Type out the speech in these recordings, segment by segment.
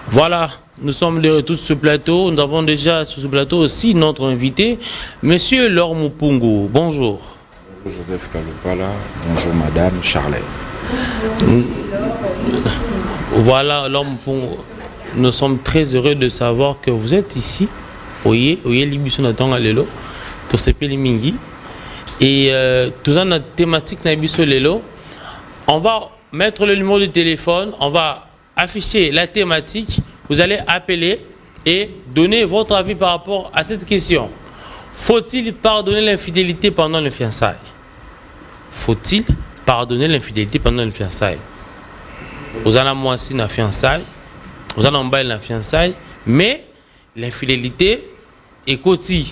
Voilà, nous sommes de retour sur ce plateau. Nous avons déjà sur ce plateau aussi notre invité, Monsieur Laure Mupungu. Bonjour. Bonjour Joseph Kalupala. Bonjour Madame Charlet. Voilà, Laure Mupungu. Nous sommes très heureux de savoir que vous êtes ici. Oye Libiso Natonga Lelo, Tosepeli Mingi. Et tout ça, notre thématique Nabiso Lelo. On va mettre le numéro de téléphone, on va afficher la thématique, vous allez appeler et donner votre avis par rapport à cette question. Faut-il pardonner l'infidélité pendant le fiançailles? Faut-il pardonner l'infidélité pendant le fiançailles? Vous en avez moi aussi la fiançailles, vous en avez la fiançailles, mais l'infidélité est côté.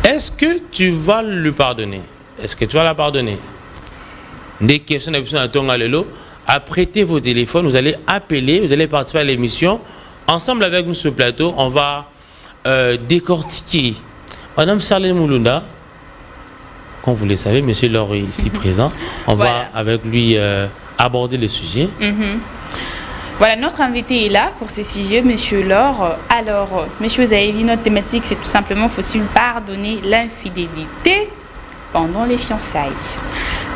Est-ce que tu vas lui pardonner? Est-ce que tu vas la pardonner? Des questions à Tonga Lelo. Apprêtez vos téléphones, vous allez appeler, vous allez participer à l'émission. Ensemble avec nous sur ce plateau, on va décortiquer. Madame Charlène Moulunda, comme vous le savez, Monsieur Laure est ici présent. On va avec lui aborder le sujet. Voilà, notre invité est là pour ce sujet, Monsieur Laure. Alors, Monsieur, vous avez dit, notre thématique, c'est tout simplement, faut-il pardonner l'infidélité pendant les fiançailles?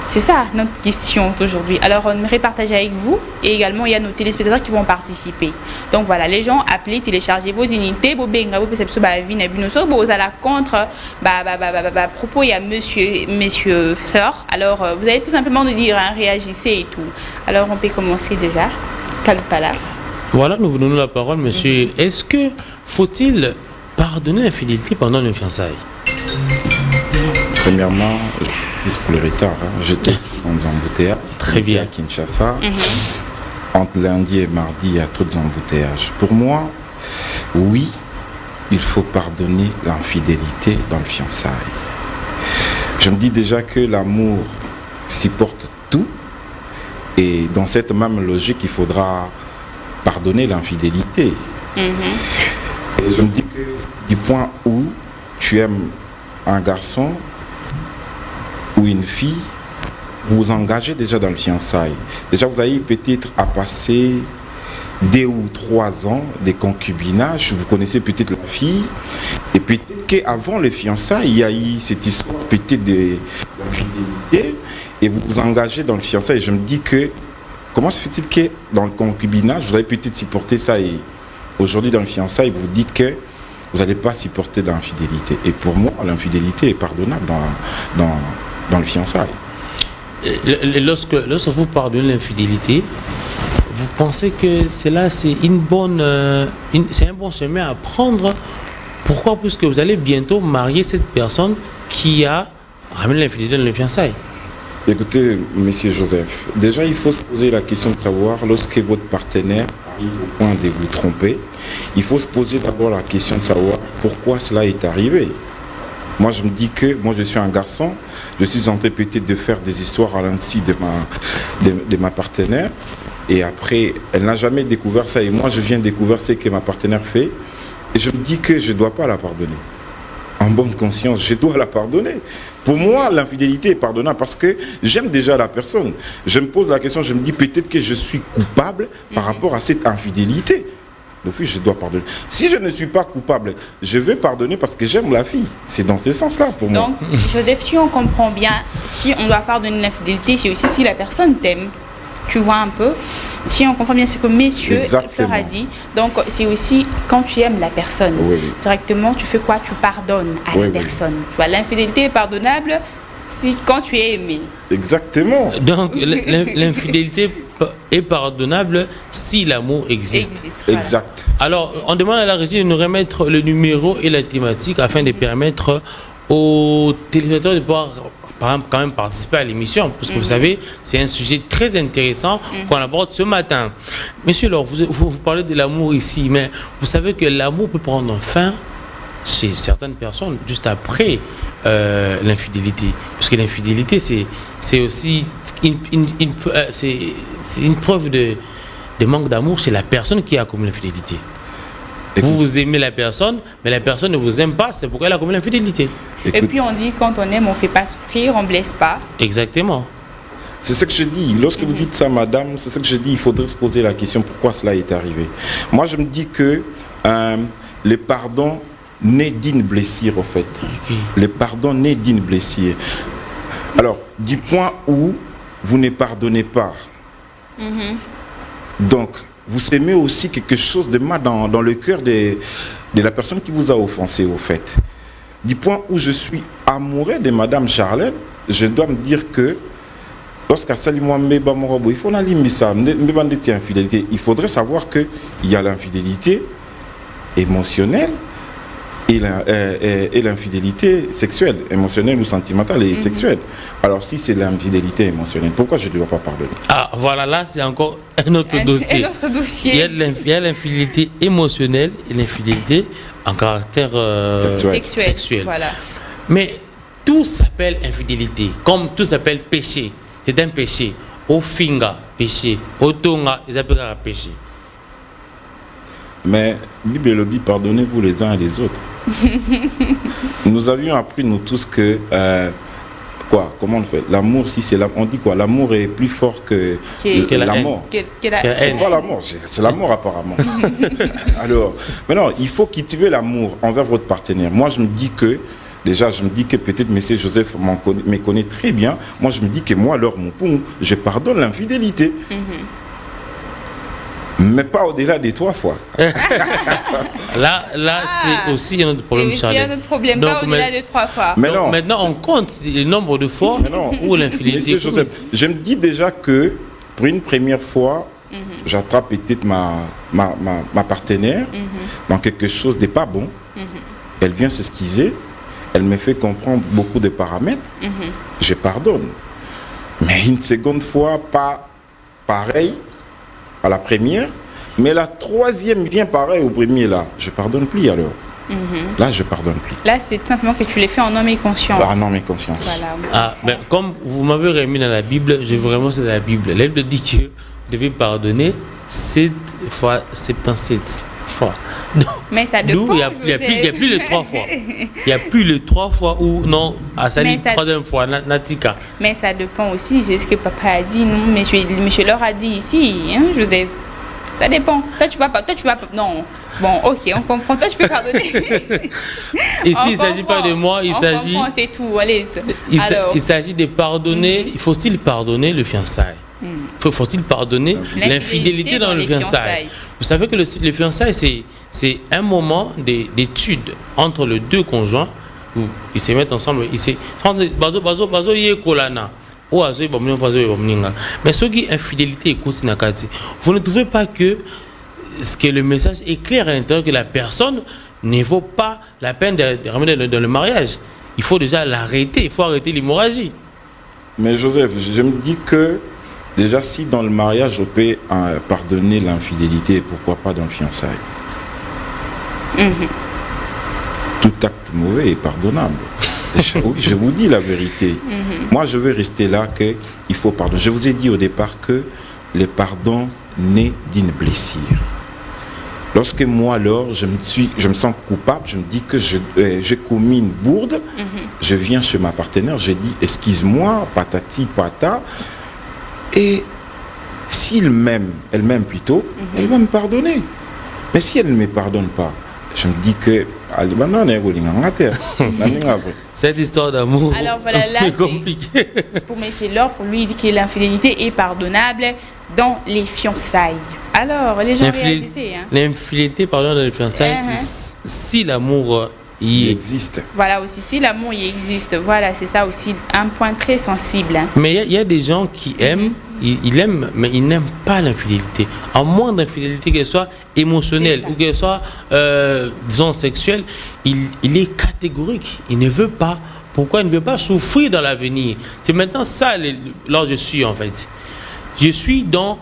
C'est ça notre question aujourd'hui. Alors, on aimerait partager avec vous et également, il y a nos téléspectateurs qui vont participer. Donc voilà, les gens, appelez, téléchargez vos unités. Vous allez contre propos, il y a Monsieur Laure. Alors, vous allez tout simplement nous dire, hein, réagissez et tout. Alors, on peut commencer déjà. Kalupala. Voilà, nous vous donnons la parole, monsieur. Est-ce que faut-il pardonner l'infidélité pendant les fiançailles? Premièrement, pour le retard, hein, j'étais en embouteillage. Très bien. À Kinshasa. Entre lundi et mardi, il y a trop d'embouteillages. Pour moi, oui, il faut pardonner l'infidélité dans le fiançailles. Je me dis déjà que l'amour supporte tout. Et dans cette même logique, il faudra pardonner l'infidélité. Et je me dis que du point où tu aimes un garçon ou une fille, vous vous engagez déjà dans le fiançailles. Déjà, vous avez peut-être à passer 2 ou 3 ans de concubinage. Vous connaissez peut-être la fille. Et peut-être qu'avant le fiançailles, il y a eu cette histoire peut-être d'infidélité. Et vous vous engagez dans le fiançailles. Et je me dis que, comment se fait-il que dans le concubinage, vous avez peut-être supporté ça et aujourd'hui dans le fiançailles, vous dites que vous n'allez pas supporter l'infidélité. Et pour moi, l'infidélité est pardonnable dans le fiançailles. Lorsque vous pardonnez l'infidélité, vous pensez que c'est un bon chemin à prendre? Pourquoi? Puisque vous allez bientôt marier cette personne qui a ramené l'infidélité dans le fiançailles. Écoutez, Monsieur Joseph, déjà il faut se poser la question de savoir, lorsque votre partenaire arrive au point de vous tromper, il faut se poser d'abord la question de savoir pourquoi cela est arrivé. Moi je me dis que, moi je suis un garçon, je suis en train peut-être de faire des histoires à l'insu de ma partenaire, et après elle n'a jamais découvert ça, et moi je viens découvrir ce que ma partenaire fait, et je me dis que je ne dois pas la pardonner. En bonne conscience, je dois la pardonner. Pour moi, l'infidélité est pardonnable parce que j'aime déjà la personne. Je me pose la question, je me dis peut-être que je suis coupable par rapport à cette infidélité. Donc oui, je dois pardonner. Si je ne suis pas coupable, je veux pardonner parce que j'aime la fille. C'est dans ce sens-là pour moi. Donc, Joseph, si on comprend bien, si on doit pardonner l'infidélité, c'est aussi si la personne t'aime. Tu vois un peu, si on comprend bien ce que Monsieur Fleur a dit, donc c'est aussi quand tu aimes la personne, directement tu fais quoi? Tu pardonnes à la personne. Tu vois, l'infidélité est pardonnable quand tu es aimé. Exactement. Donc l'infidélité est pardonnable si l'amour existe. Exact. Alors on demande à la régie de nous remettre le numéro et la thématique afin de permettre aux téléspectateurs de pouvoir quand même participer à l'émission, parce que vous savez, c'est un sujet très intéressant qu'on aborde ce matin. Monsieur Laure, vous parlez de l'amour ici, mais vous savez que l'amour peut prendre fin chez certaines personnes juste après l'infidélité, parce que l'infidélité c'est aussi une preuve de manque d'amour chez la personne qui a commis l'infidélité. Vous aimez la personne, mais la personne ne vous aime pas, c'est pourquoi elle a commis l'infidélité. Et puis on dit quand on aime, on ne fait pas souffrir, on ne blesse pas. Exactement. C'est ce que je dis. Lorsque vous dites ça, madame, c'est ce que je dis. Il faudrait se poser la question pourquoi cela est arrivé. Moi, je me dis que le pardon naît d'une blessure, en fait. Okay. Le pardon naît d'une blessure. Alors, du point où vous ne pardonnez pas, donc, vous aimez aussi quelque chose de mal dans le cœur de la personne qui vous a offensé, au fait. Du point où je suis amoureux de madame Charlène, je dois me dire que lorsqu'à Salimouan Mbeba Morobo, il faut infidélité. Il faudrait savoir qu'il y a l'infidélité émotionnelle et l'infidélité sexuelle, émotionnelle ou sentimentale et sexuelle. Alors si c'est l'infidélité émotionnelle, pourquoi je ne dois pas pardonner? Ah voilà, là c'est encore un autre dossier. Un autre dossier. Il y a l'infidélité émotionnelle et l'infidélité en caractère sexuel. Voilà. Mais tout s'appelle infidélité, comme tout s'appelle péché. C'est un péché. Au finga, péché. Au tonga, ils appellent ça péché. Mais Bible et Lobby, pardonnez-vous les uns et les autres. Nous avions appris, nous tous, que comment on fait? L'amour, si c'est on dit quoi? L'amour est plus fort que la mort. C'est pas la mort, c'est la mort apparemment. Alors, maintenant, il faut cultiver l'amour envers votre partenaire. Moi, je me dis que déjà, je me dis que peut-être M. Joseph me connaît très bien. Moi, je me dis que moi, alors, mon poum, je pardonne l'infidélité. Mais pas au-delà des 3 fois. Là c'est aussi un autre problème. C'est aussi un autre problème, donc, pas au-delà des 3 fois. Mais non. Maintenant, on compte le nombre de fois où l'infidélité. Monsieur Joseph, je me dis déjà que pour une première fois, j'attrape peut-être ma partenaire dans quelque chose de pas bon. Elle vient s'excuser. Elle me fait comprendre beaucoup de paramètres. Je pardonne. Mais une seconde fois, pas pareil à la première, mais la troisième vient pareil au premier là. Je pardonne plus alors. Là, je pardonne plus. Là, c'est tout simplement que tu l'as fait en homme et conscience. En homme et conscience. Voilà. Ah, ben, comme vous m'avez remis dans la Bible, je veux vraiment c'est la Bible. La Bible dit que vous devez pardonner 7 fois 77 fois. Donc, mais ça dépend. Il n'y a plus les 3 fois. Il n'y a plus les 3 fois où non, à sa troisième fois, Natika. Mais ça dépend aussi, c'est ce que papa a dit, non, monsieur Laure a dit ici, hein, Joseph. Ça dépend. Toi, tu vas pas. Non. Bon, ok, on comprend. Toi, tu peux pardonner. Ici, il ne s'agit pas de moi, il s'agit. C'est tout, allez. Il s'agit de pardonner. Faut-il pardonner le fiançailles? Faut-il pardonner l'infidélité dans le fiançailles? Vous savez que le fiançailles, c'est un moment d'étude entre les deux conjoints où ils se mettent ensemble. Mais ce qui est infidélité, vous ne trouvez pas que le message est clair à l'intérieur que la personne ne vaut pas la peine de ramener dans le mariage? Il faut déjà l'arrêter, il faut arrêter l'hémorragie. Mais Joseph, je me dis que déjà, si dans le mariage, on peut pardonner l'infidélité, pourquoi pas dans le fiançailles? Tout acte mauvais est pardonnable. Je vous dis la vérité. Moi, je veux rester là qu'il faut pardonner. Je vous ai dit au départ que le pardon naît d'une blessure. Lorsque moi, alors, je me sens coupable, je me dis que j'ai commis une bourde, je viens chez ma partenaire, je dis, excuse-moi, patati, pata. Et s'il m'aime, elle m'aime plutôt, elle va me pardonner. Mais si elle ne me pardonne pas, je me dis que cette histoire d'amour est compliquée. Pour M. Laure, pour lui, il dit que l'infidélité est pardonnable dans les fiançailles. Alors, les gens réalisent. L'infidélité, pardon, dans les fiançailles, si l'amour y existe. Voilà aussi, si l'amour y existe, voilà, c'est ça aussi un point très sensible. Mais il y a des gens qui aiment, ils aiment, mais ils n'aiment pas l'infidélité. En moins d'infidélité, qu'elle soit émotionnelle ou qu'elle soit, disons, sexuelle, il est catégorique. Il ne veut pas. Pourquoi il ne veut pas souffrir dans l'avenir? C'est maintenant ça, là je suis en fait. Je suis dans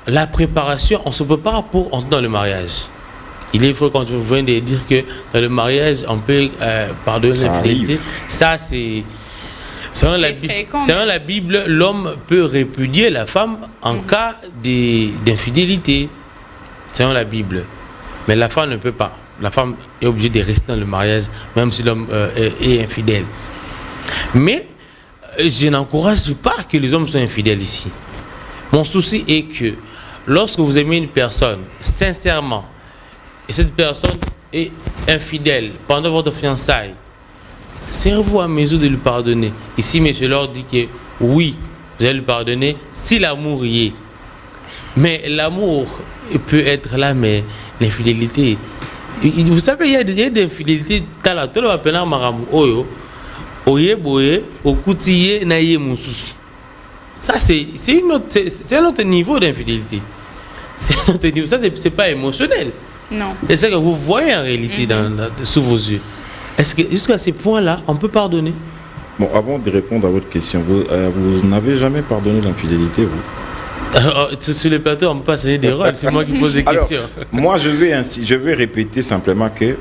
la préparation, on se prépare pour entrer dans le mariage. Il est faux quand vous venez de dire que dans le mariage, on peut pardonner l'infidélité. Ça, c'est... Selon la Bible, l'homme peut répudier la femme en cas d'infidélité. Selon la Bible. Mais la femme ne peut pas. La femme est obligée de rester dans le mariage, même si l'homme est infidèle. Mais je n'encourage pas que les hommes soient infidèles ici. Mon souci est que lorsque vous aimez une personne sincèrement, et cette personne est infidèle pendant votre fiançailles, servez-vous à mesure de lui pardonner. Ici, monsieur leur dit que oui, vous allez lui pardonner si l'amour y est. Mais l'amour peut être là, mais l'infidélité... Vous savez, il y a des infidélités. Ça, c'est un autre niveau d'infidélité. C'est un autre niveau. Ça, c'est pas émotionnel. Non. C'est ça que vous voyez en réalité sous vos yeux. Est-ce que jusqu'à ces points-là, on peut pardonner? Bon, avant de répondre à votre question, vous n'avez jamais pardonné l'infidélité, vous? Sur le plateau, on ne peut pas donner des rôles, c'est moi qui pose des questions. Moi, je vais répéter simplement que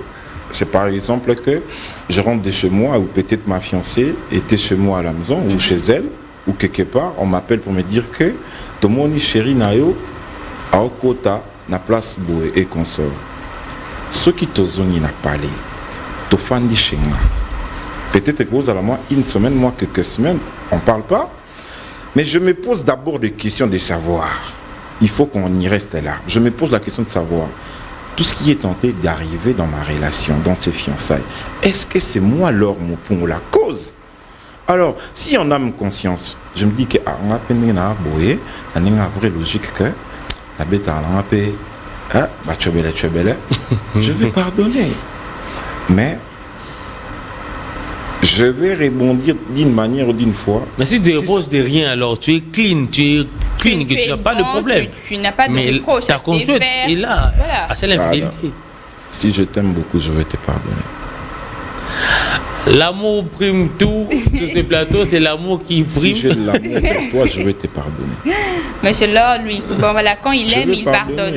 c'est par exemple que je rentre de chez moi, ou peut-être ma fiancée était chez moi à la maison, ou chez elle, ou quelque part, on m'appelle pour me dire que Tomoni chéri Nayo, à Okota, na place Boé et consort. Ce qui te zone n'a pas allé, tu fandi chez moi. Peut-être que vous allez moi une semaine, moi quelques semaines, on ne parle pas. Mais je me pose d'abord des questions de savoir. Il faut qu'on y reste là. Je me pose la question de savoir. Tout ce qui est tenté d'arriver dans ma relation, dans ces fiançailles, est-ce que c'est moi leur moupon ou la cause? Alors, si on a une conscience, je me dis que on a peine à boyer, on a une vraie logique que la bête a un peu, je vais pardonner. Mais je vais rebondir d'une manière ou d'une fois. Mais si tu reposes de rien, alors tu es clean, que tu n'as pas de problème. Tu n'as pas de reproche. Ta conscience est là, voilà. C'est l'infidélité. Si je t'aime beaucoup, je vais te pardonner. L'amour prime tout sur ce plateau, c'est l'amour qui prime. Si j'ai l'amour pour toi, je vais te pardonner. Monsieur Laure, lui, bon voilà, quand il aime, il pardonne.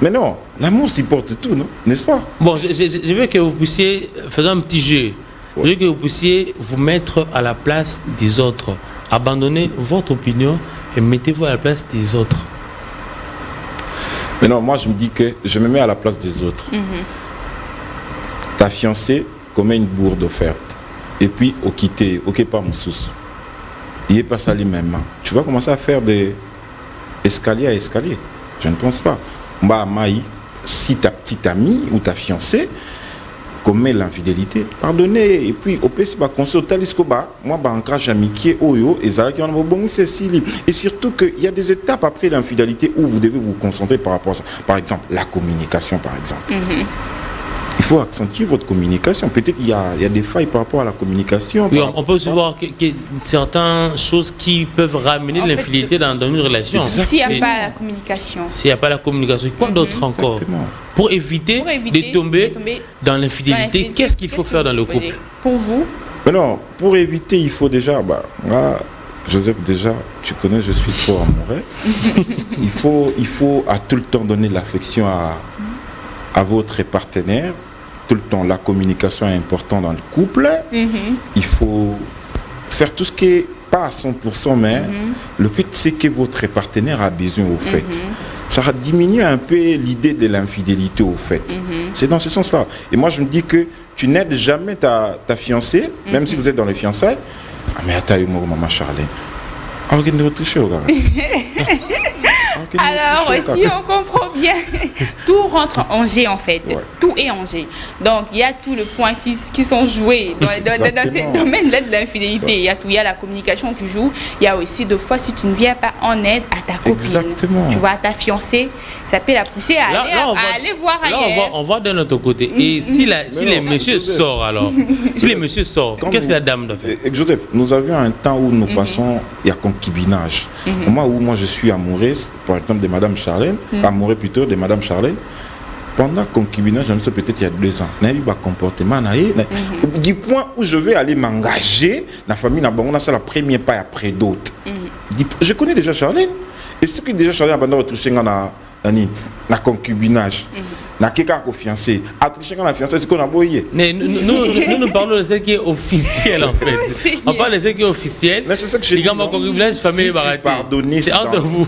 Mais non, l'amour supporte tout, non? N'est-ce pas? Bon, je veux que vous puissiez faire un petit jeu. Je veux que vous puissiez vous mettre à la place des autres. Abandonnez votre opinion et mettez-vous à la place des autres. Mais non, moi je me dis que je me mets à la place des autres. Ta fiancée commet une bourde offerte. Et puis, au quitter, ok, pas mon sous. Il n'est pas sali même. Tu vas commencer à faire des escaliers à escalier. Je ne pense pas. Bah, Maï, si ta petite amie ou ta fiancée commet l'infidélité, pardonnez. Et puis, au PS, consulter moi, ancrage amitié, oyo, et ça, et surtout qu'il y a des étapes après l'infidélité où vous devez vous concentrer par rapport à ça. Par exemple, la communication, par exemple. Il faut accentuer votre communication. Peut-être qu'il y a des failles par rapport à la communication. Oui, on peut aussi voir que certaines choses qui peuvent ramener l'infidélité dans une relation. S'il n'y a pas la communication. S'il n'y a pas la communication, quoi d'autre encore? Exactement. Pour éviter de tomber dans l'infidélité, qu'est-ce qu'il faut faire dans le couple? Pour vous? Mais non, pour éviter, il faut déjà... Joseph, déjà, tu connais, je suis trop amoureux. il faut à tout le temps donner l'affection à votre partenaire. Tout le temps, la communication est importante dans le couple. Il faut faire tout ce qui est pas à 100%, mais le fait c'est que votre partenaire a besoin au fait. Ça diminue un peu l'idée de l'infidélité au fait. C'est dans ce sens-là. Et moi, je me dis que tu n'aides jamais ta fiancée, même si vous êtes dans les fiançailles. Ah, mais attends, moi, maman Charlène. Ah, regardez votre tricher, regarde. Alors, si on comprend bien, tout rentre en jeu en fait. Ouais. Tout est en jeu. Donc, il y a tous les points qui sont joués dans ce domaine-là de l'infidélité. Ouais. Il y a la communication qui joue. Il y a aussi des fois, si tu ne viens pas en aide à ta copine, tu vois, à ta fiancée, ça peut la pousser à aller voir ailleurs. Là, on va de notre côté. Et si les messieurs sortent, alors, si les messieurs sortent, qu'est-ce que la dame doit faire? Joseph, nous avions un temps où nous passons, il y a concubinage. Au moment où moi je suis amoureuse, par exemple, de Madame Charlène, amoureux plutôt de Madame Charlène, pendant concubinage, je me sais peut-être il y a 2 ans, un comportement, du point où je vais aller m'engager, la famille, c'est la première pas après d'autres. Je connais déjà Charlène, et ce qui déjà Charlène a abandonné votre chien na concubinage. Na quelqu'un qui est fiancé. Attricher quand la fiancée, c'est qu'on a boyé. Nous parlons de ce qui est officiel en fait. On parle de ce qui est officiel. Mais c'est ça que je dis.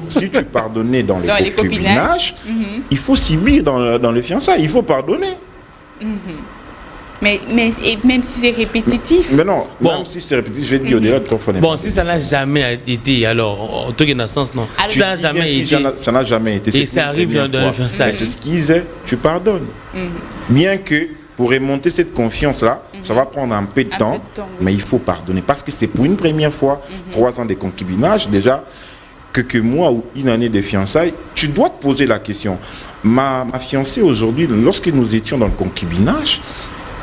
Si tu pardonnais dans les concubinages, il faut subir dans le fiançailles. Il faut pardonner. Mais même si c'est répétitif. Mais non, bon. Même si c'est répétitif, je vais dire au-delà de 3 fois. Bon, si ça n'a jamais été, alors, en tout cas, dans ce sens, non. Alors, ça n'a jamais été. Ça n'a jamais été. Et ça arrive dans le fiançailles. Mais c'est ce qu'ils disent, tu pardonnes. Bien que, pour remonter cette confiance-là, ça va prendre un peu de temps, mais il faut pardonner. Parce que c'est pour une première fois, 3 ans de concubinage, déjà, que mois ou une année de fiançailles, tu dois te poser la question. Ma fiancée, aujourd'hui, lorsque nous étions dans le concubinage,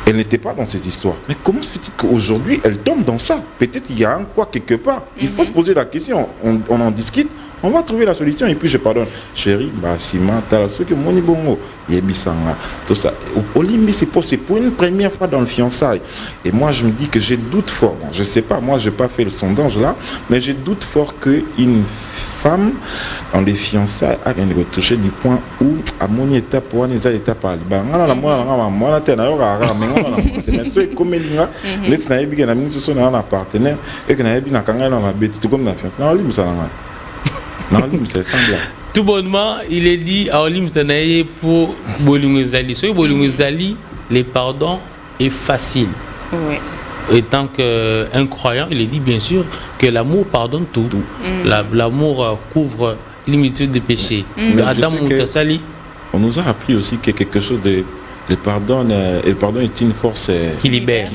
elle n'était pas dans ces histoires. Mais comment se fait-il qu'aujourd'hui, elle tombe dans ça? Peut-être qu'il y a un quoi quelque part. Il faut se poser la question. On en discute, on va trouver la solution. Et puis je pardonne. Chérie, Sima, ce que mon bongo, Yebisanga, tout ça. Olimbi, c'est pour une première fois dans le fiançailles. Et moi, je me dis que j'ai doute fort. Bon, je ne sais pas, moi, je n'ai pas fait le sondage là, mais j'ai doute fort qu'une femme dans les fiançailles a retouché du point où à mon état pour un état par le bas la moi la tête mais c'est comme il y a les snaïbs qui n'ont sont un partenaire et que n'avait bien quand elle en a bêté tout comme la fiancée non lui ça non lui c'est semblant tout bonnement il est dit à Olim Sanaye pour Bolunguzali sur Bolunguzali les pardons est facile. Oui. Et tant qu'un croyant, il est dit bien sûr que l'amour pardonne tout. L'amour couvre l'immunité des péchés. Adam Moutassali. On nous a appris aussi que quelque chose de. Le pardon est une force qui libère.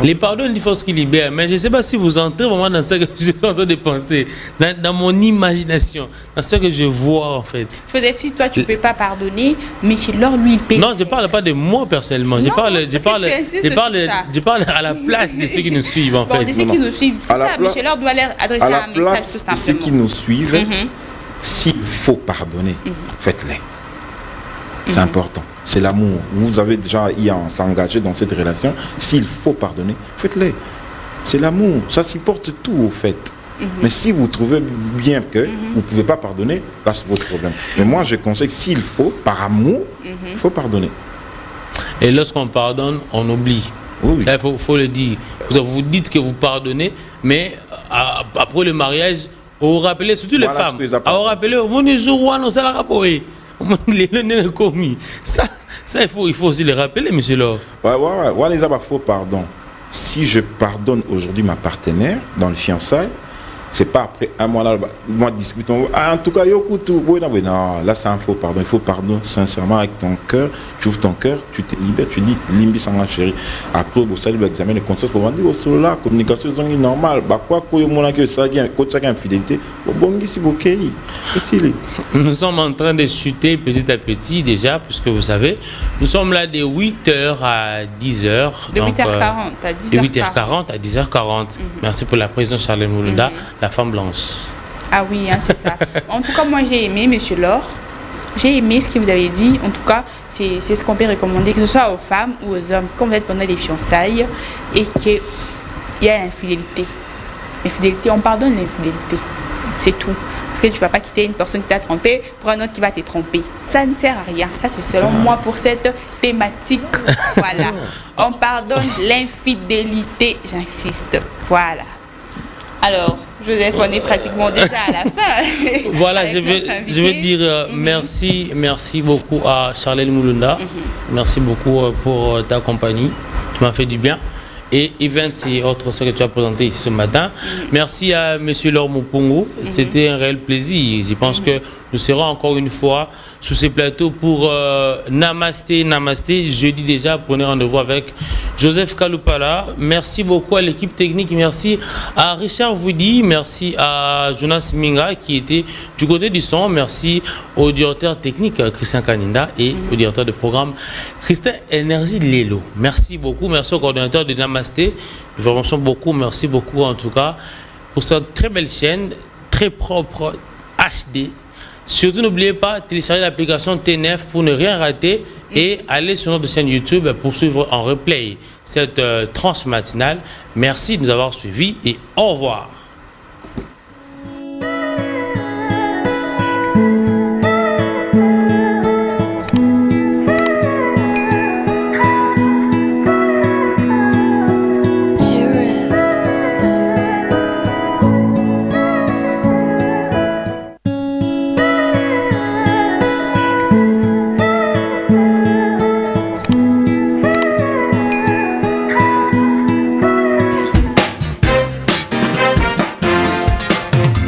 Les pardons sont une force qui libère. Mais je ne sais pas si vous entrez vraiment dans ce que je suis en train de penser, dans mon imagination, dans ce que je vois en fait. Si toi tu ne peux pas pardonner, mais chez leur lui il paye. Non, je ne parle pas de moi personnellement. Je parle à la place de ceux qui nous suivent en fait. De ceux qui nous suivent, c'est ça. Mais chez leur doit leur adresser un message tout simplement. Ceux qui nous suivent, s'il faut pardonner, faites-le. C'est important. C'est l'amour. Vous avez déjà s'engager dans cette relation. S'il faut pardonner, faites-le. C'est l'amour. Ça supporte tout au fait. Mais si vous trouvez bien que vous ne pouvez pas pardonner, là c'est votre problème. Mais moi je conseille que s'il faut, par amour, il faut pardonner. Et lorsqu'on pardonne, on oublie. Oui. Il faut le dire. Vous dites que vous pardonnez, mais après le mariage, vous rappelez, surtout les femmes, vous rappelez, ça il faut aussi le rappeler, monsieur Laure. Ouais, les abats faux pardon. Si je pardonne aujourd'hui ma partenaire dans le fiançailles, c'est pas après un mois là, moi discutons. En tout cas, non, là c'est un faux pardon. Il faut pardonner sincèrement avec ton cœur. Tu ouvres ton cœur, tu te libères, tu dis limbi sans chérie. Après, vous savez l'examen de conscience pour dire au là, communication est normale. Bah quoi que mon accueil ça vient, quand ça infidélité, bon si vous cueillez. Nous sommes en train de chuter petit à petit déjà, puisque vous savez, nous sommes là de 8h à 10h. De 8h40 à 10h40. De 8h40 à 10h40. Merci pour la présence, Charlène Moulunda. La femme blanche. Ah oui, hein, c'est ça. En tout cas, moi j'ai aimé, monsieur Laure. J'ai aimé ce que vous avez dit. En tout cas, c'est ce qu'on peut recommander, que ce soit aux femmes ou aux hommes, quand vous êtes pendant les fiançailles et qu'il y a l'infidélité. L'infidélité, on pardonne l'infidélité. C'est tout. Parce que tu ne vas pas quitter une personne qui t'a trompé pour un autre qui va te tromper. Ça ne sert à rien. Ça, c'est selon moi pour cette thématique. Voilà. On pardonne l'infidélité, j'insiste. Voilà. Alors, Joseph, on est pratiquement déjà à la fin. Voilà, je veux dire merci beaucoup à Charlène Moulunda. Merci beaucoup pour ta compagnie. Tu m'as fait du bien. Et events et autres ce que tu as présenté ici ce matin. Merci à M. Laure Mupungu. C'était un réel plaisir. Je pense que nous serons encore une fois sous ces plateaux pour Namasté. Jeudi déjà, prenez rendez-vous avec Joseph Kalupala. Merci beaucoup à l'équipe technique. Merci à Richard Voudi. Merci à Jonas Minga qui était du côté du son. Merci au directeur technique Christian Kaninda et au directeur de programme Christian Énergie Lelo. Merci beaucoup. Merci au coordinateur de Namasté. Je vous remercie beaucoup. Merci beaucoup en tout cas pour cette très belle chaîne, très propre, HD. Surtout, n'oubliez pas de télécharger l'application T9 pour ne rien rater et aller sur notre chaîne YouTube pour suivre en replay cette tranche matinale. Merci de nous avoir suivis et au revoir.